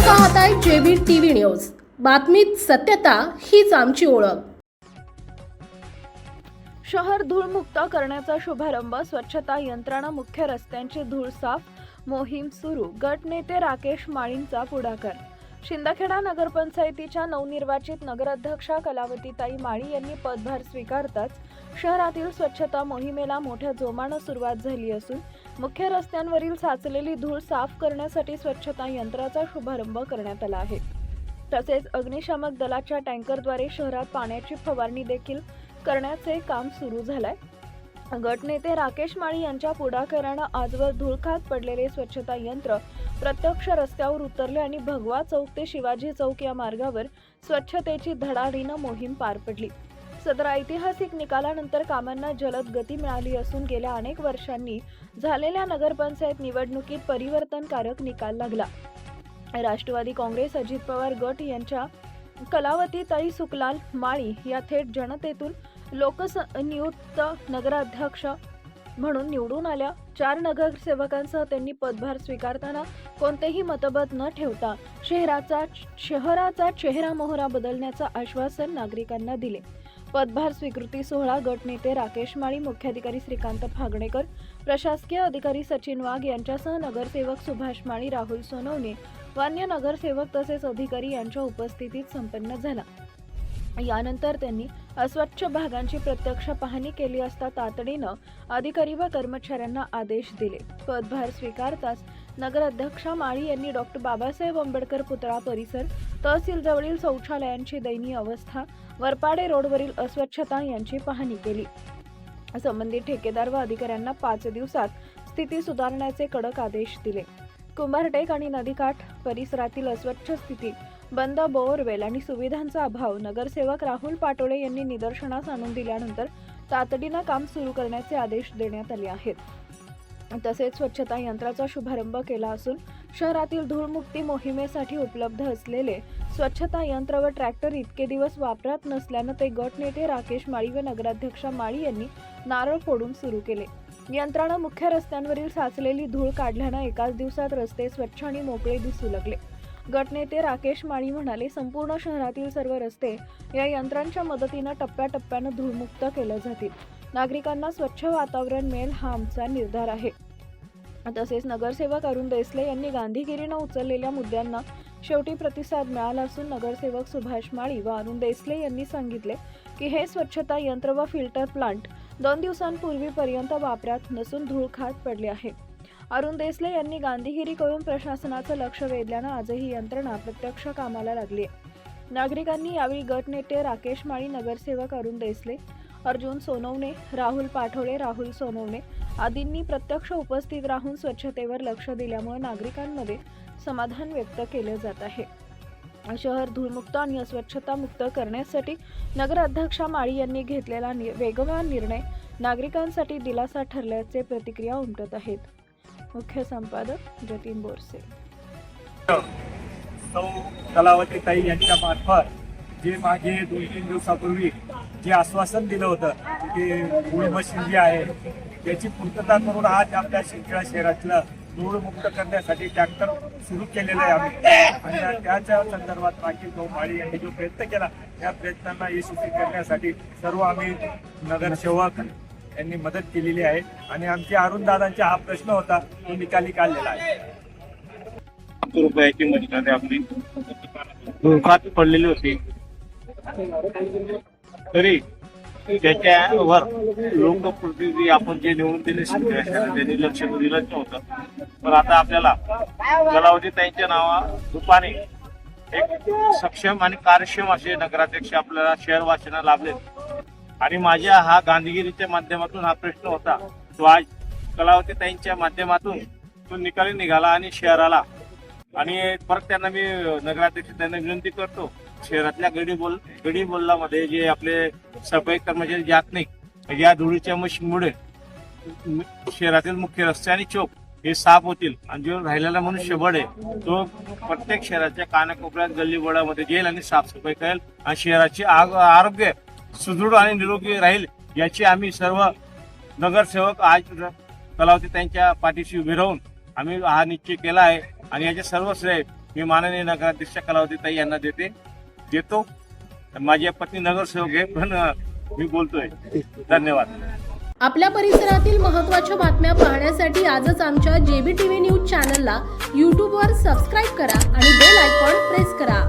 पाहताय जेबीर TV news. बातमीत सत्यता हीच आमची ओळख। शहर धूळमुक्त करण्याचा शुभारंभ, स्वच्छता यंत्रणा, मुख्य रस्त्यांची धूळ साफ मोहीम सुरू। गटनेते राकेश माळींचा पुढाकार। शिंदखेडा नगरपंचायतीच्या नवनिर्वाचित नगराध्यक्षा कलावतीताई माळी यांनी पदभार स्वीकारताच शहरातील स्वच्छता मोहिमेला मोठ्या जोमाने सुरुवात झाली असून मुख्य रस्त्यांवरील साचलेली धूळ साफ करण्यासाठी स्वच्छता यंत्राचा शुभारंभ करण्यात आला आहे। तसेच अग्निशामक दलाच्या टँकरद्वारे शहरात पाण्याची फवारणी देखील करण्याचे काम सुरू झालंय। गटनेते राकेश माळी यांच्या पुढाकाराने आजवर धूळखात पडलेले स्वच्छता यंत्र प्रत्यक्ष रस्त्यावर उतरले आणि भगवा चौक ते शिवाजी चौक या मार्गावर स्वच्छतेची धडाडीने मोहीम पार पडली। सदर ऐतिहासिक निकालानंतर कामांना जलद गती मिळाली असून गेल्या अनेक वर्षांनी झालेल्या नगरपंचायत निवडणुकीत परिवर्तनकारक निकाल लागला। राष्ट्रवादी काँग्रेस अजित पवार गट यांच्या कलावतीताई सुखलाल माळी या थेट जनतेतून लोकनियुक्त नगराध्यक्ष म्हणून निवडून आल्या। 4 नगरसेवकांसह त्यांनी पदभार स्वीकारताना कोणतेही मतभेद न ठेवता शहराचा चेहरा मोहरा बदलण्याचं आश्वासन नागरिकांना दिले। पदभार स्वीकृती सोहळा गटनेते राकेश माळी, मुख्याधिकारी श्रीकांत फागणेकर, प्रशासकीय अधिकारी सचिन वाघ यांच्यासह नगरसेवक सुभाष माळी, राहुल सोनवणे, अन्य नगरसेवक तसेच अधिकारी यांच्या उपस्थितीत संपन्न झाला। यानंतर त्यांनी अस्वच्छ भागांची प्रत्यक्ष पाहणी केली असता तातडीनं अधिकारी व कर्मचाऱ्यांना आदेश दिले। पदभार स्वीकारताच नगराध्यक्षा माळी यांनी डॉक्टर बाबासाहेब आंबेडकर पुतळा परिसर, तहसील जवळील शौचालयांची दयनीय अवस्था, वरपाडे रोडवरील अस्वच्छता यांची पाहणी केली। संबंधित ठेकेदार व अधिकाऱ्यांना 5 दिवसात स्थिती सुधारण्याचे कडक आदेश दिले। कुंभारटेक आणि नदीकाठ परिसरातील अस्वच्छ स्थिती, बंद बोअरवेल आणि सुविधांचा अभाव नगरसेवक राहुल पाटोळे यांनी निदर्शनास आणून दिल्यानंतर तातडीनं काम सुरू करण्याचे आदेश देण्यात आले आहेत। तसेच स्वच्छता यंत्राचा शुभारंभ केला असून शहरातील धूळमुक्ती मोहिमेसाठी उपलब्ध असलेले स्वच्छता यंत्र व ट्रॅक्टर इतके दिवस वापरात नसल्यानं ते गटनेते राकेश माळी व नगराध्यक्षा माळी यांनी नारळ फोडून सुरू केले। यंत्रानं मुख्य रस्त्यांवरील साचलेली धूळ काढल्यानं एकाच दिवसात रस्ते स्वच्छ आणि मोकळे दिसू लागले। गटनेते राकेश माळी म्हणाले, संपूर्ण शहरातील सर्व रस्ते या यंत्रांच्या मदतीने टप्प्याटप्प्याने धूळमुक्त केले जातील। नागरिकांना स्वच्छ वातावरण मिळेल हा आमचा निर्धार आहे। तसेच नगरसेवक अरुण देसले यांनी गांधीगिरीने उचललेल्या मुद्द्यांना शेवटी प्रतिसाद मिळाला असून नगरसेवक सुभाष माळी व अरुण देसले यांनी सांगितले की हे स्वच्छता यंत्र व फिल्टर प्लांट 2 दिवसांपूर्वीपर्यंत वापरात नसून धूळखात पडले आहे। अरुण देसले यांनी गांधीगिरी करून प्रशासनाचं लक्ष वेधल्यानं आजही यंत्रणा प्रत्यक्ष कामाला लागली आहे। नागरिकांनी यावेळी गटनेते राकेश माळी, नगरसेवक अरुण देसले, अर्जुन सोनवणे, राहुल पाटोळे, राहुल सोनवणे आदींनी प्रत्यक्ष उपस्थित राहून स्वच्छतेवर लक्ष दिल्यामुळे नागरिकांमध्ये समाधान व्यक्त केले जात आहे। शहर धूळमुक्त आणि अस्वच्छता मुक्त करण्यासाठी नगराध्यक्षा माळी यांनी घेतलेला वेगवान निर्णय नागरिकांसाठी दिलासा ठरल्याचे प्रतिक्रिया उमटत आहेत। मुख्य संपादक जतीन बोरसे। कलावतीताई यांच्या मार्फत जे मागे 2-3 दिवसापूर्वी जे आश्वासन दिलं होतं की धूळ मशीन जी आहे त्याची पूर्तता करून आज आपल्या शिंदखेडा शहरातलं धूळमुक्त करण्यासाठी ट्रॅक्टर सुरू केलेलं आहे आम्ही। आणि त्याच्या संदर्भात राकेश माळी यांनी जो प्रयत्न केला त्या प्रयत्नांना यशस्वी करण्यासाठी सर्व आम्ही नगरसेवक यांनी मदत केलेली आहे आणि आमच्या अरुण दादांचा हा प्रश्न होता तो निकाली काढलेला आहे। रुपयाची मशीनरी आपली धूळखात पडलेली होती, तरी त्याच्यावर लोकप्रतिनिधी आपण जे निवडून दिले त्यांनी लक्ष दिलंच नव्हतं। पण आता आपल्याला कलावतीताईंच्या रूपाने एक सक्षम आणि कार्यक्षम असे नगराध्यक्ष आपल्याला शहरवासीयांना लाभले आणि माझ्या हा गांधीगिरीच्या माध्यमातून हा प्रश्न होता तो आज कलावतीताईंच्या माध्यमातून तो निकाली निघाला आणि शहराला आणि परत त्यांना मी नगराध्यक्ष त्यांना विनंती करतो, शहरातल्या गडी बोललामध्ये जे आपले सफाई कर्मचारी जात नाही या धुळीच्या मशीनमुळे शहरातील मुख्य रस्ते आणि चौक हे साफ होतील आणि जो राहिलेला मनुष्यबळ आहे तो प्रत्येक शहराच्या कानाकोपऱ्यात गल्लीबोळामध्ये जाईल आणि साफसफाई करेल आणि शहराचे आरोग्य सुदृढ आणि निरोगी राहील याची आम्ही सर्व नगरसेवक आज कलावतीताईंच्या पाठीशी उभे राहून आम्ही हा निश्चय केला आहे आणि याचे सर्व श्रेय मी माननीय नगराध्यक्ष कलावतीताई यांना देतो. माझी पत्नी नगरसेवक आहे, पण मी बोलतोय. धन्यवाद. आपल्या परिसरातील महत्त्वाच्या बातम्या पाहण्यासाठी आजच आमच्या JBTV न्यूज चॅनलला यूट्यूबवर सबस्क्राईब करा आणि बेल आयकॉन प्रेस करा.